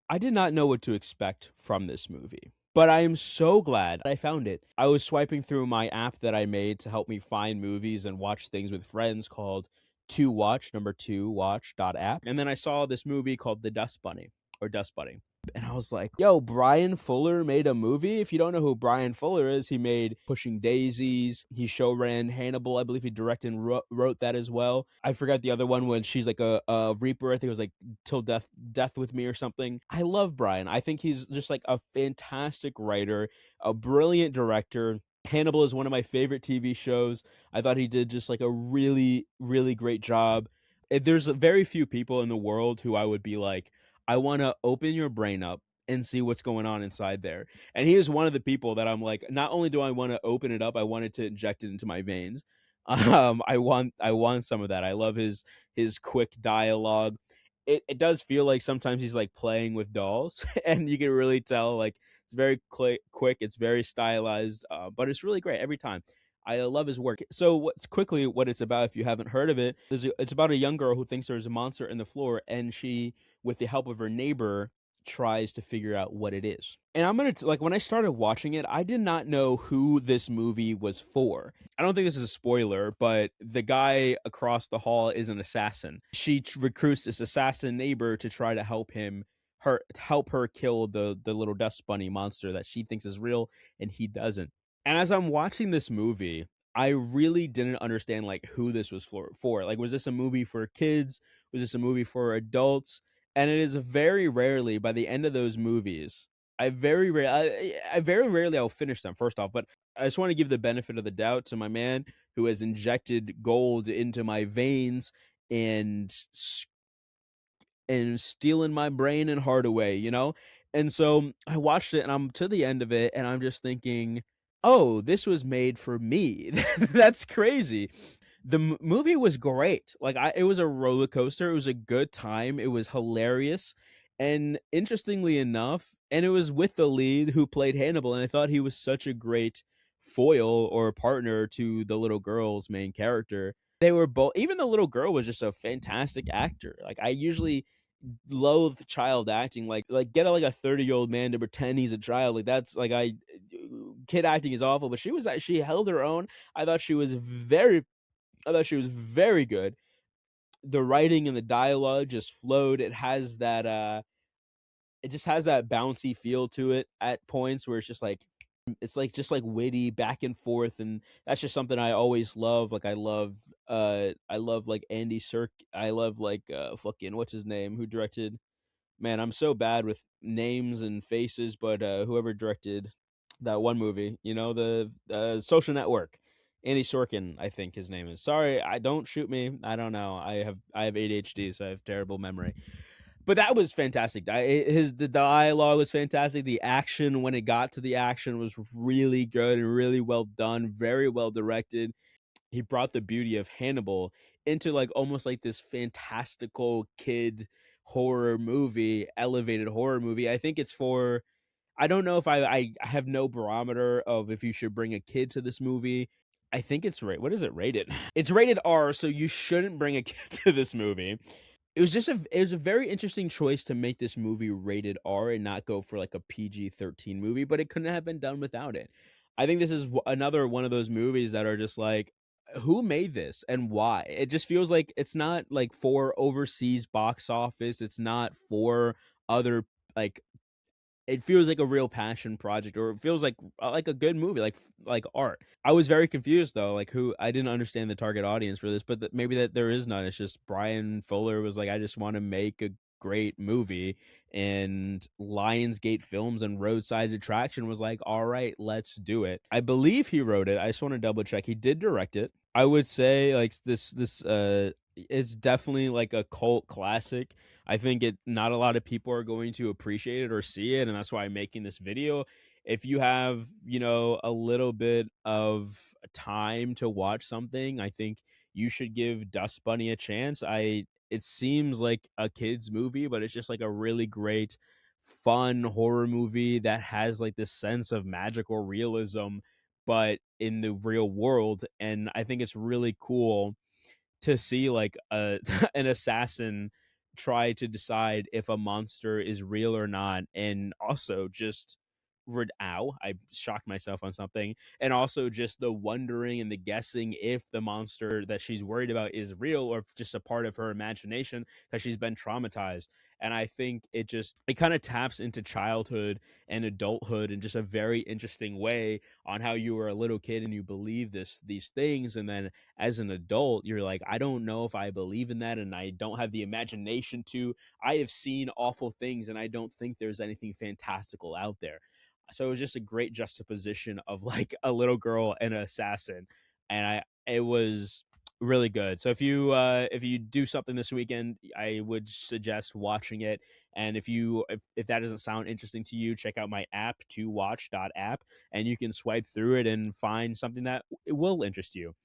I did not know what to expect from this movie, but I am so glad I found it. I was swiping through my app that I made to help me find movies and watch things with friends called 2 Watch, number 2 Watch dot app, and then I saw this movie called The Dust Bunny or Dust Bunny. And I was like, yo, Bryan Fuller made a movie. If you don't know who Bryan Fuller is, he made Pushing Daisies. He show ran Hannibal. I believe he directed and wrote that as well. I forgot the other one when she's like a Reaper. I think it was like Till Death with Me or something. I love Bryan. I think he's just like a fantastic writer, a brilliant director. Hannibal is one of my favorite TV shows. I thought he did just like a really, really great job. There's very few people in the world who I would be like, I want to open your brain up and see what's going on inside there. And he is one of the people that I'm like, not only do I want to open it up, I wanted to inject it into my veins. I want some of that. I love his quick dialogue. It does feel like sometimes he's like playing with dolls, and you can really tell like it's very quick, it's very stylized, but it's really great every time. I love his work. So, what's quickly what it's about, if you haven't heard of it, it's about a young girl who thinks there's a monster in the floor, and she, with the help of her neighbor, tries to figure out what it is. And I'm gonna like when I started watching it, I did not know who this movie was for. I don't think this is a spoiler, but the guy across the hall is an assassin. She recruits this assassin neighbor to try to help her kill the little dust bunny monster that she thinks is real and he doesn't. And as I'm watching this movie, I really didn't understand like who this was for. Like, was this a movie for kids? Was this a movie for adults? And it is very rarely by the end of those movies, I very rarely I'll finish them first off, but I just want to give the benefit of the doubt to my man who has injected gold into my veins and stealing my brain and heart away, you know? And so I watched it and I'm to the end of it and I'm just thinking, "Oh, this was made for me." That's crazy. The movie was great. Like it was a roller coaster. It was a good time. It was hilarious. And interestingly enough, and it was with the lead who played Hannibal, and I thought he was such a great foil or partner to the little girl's main character. They were both, even the little girl was just a fantastic actor. Like I usually loathe child acting, like get a like a 30-year-old man to pretend he's a child, like that's like I kid acting is awful, but she held her own. I thought she was very good. The writing and the dialogue just flowed. It just has that bouncy feel to it at points where it's like just like witty back and forth, and that's just something I always love. Like I love like I love like fucking what's his name who directed, man, I'm so bad with names and faces, but whoever directed that one movie, the Social Network. Andy Sorkin, I think his name is. Sorry, I don't shoot me. I don't know. I have ADHD, so I have terrible memory. But that was fantastic. The dialogue was fantastic. The action, when it got to the action, was really good and really well done, very well directed. He brought the beauty of Hannibal into like almost like this fantastical kid horror movie, elevated horror movie. I think it's for, I don't know if I have no barometer of if you should bring a kid to this movie. I think it's what is it rated? It's rated R, so you shouldn't bring a kid to this movie. It was a very interesting choice to make this movie rated R and not go for like a PG-13 movie, but it couldn't have been done without it. I think this is another one of those movies that are just like, who made this and why? It just feels like it's not like for overseas box office. It's not for other like, it feels like a real passion project, or it feels like a good movie, like art. I was very confused though, like who I didn't understand the target audience for this, but maybe that there is none. It's just Bryan Fuller was like, I just want to make a great movie, and Lionsgate Films and Roadside Attraction was like, all right, let's do it. I believe he wrote it. I just want to double check. He did direct it. I would say like this it's definitely like a cult classic. I think it not a lot of people are going to appreciate it or see it, and that's why I'm making this video. If you have, a little bit of time to watch something, I think you should give Dust Bunny a chance. It seems like a kids movie, but it's just like a really great fun horror movie that has like this sense of magical realism but in the real world, and I think it's really cool to see like a an assassin try to decide if a monster is real or not, and also just ow, I shocked myself on something, and also just the wondering and the guessing if the monster that she's worried about is real or if just a part of her imagination because she's been traumatized. And I think it kind of taps into childhood and adulthood in just a very interesting way on how you were a little kid and you believe these things, and then as an adult you're like, I don't know if I believe in that, and I don't have the imagination to. I have seen awful things and I don't think there's anything fantastical out there. So it was just a great juxtaposition of like a little girl and an assassin, and I it was really good. So if you do something this weekend, I would suggest watching it. And if that doesn't sound interesting to you, check out my app, to watch app, and you can swipe through it and find something that it will interest you.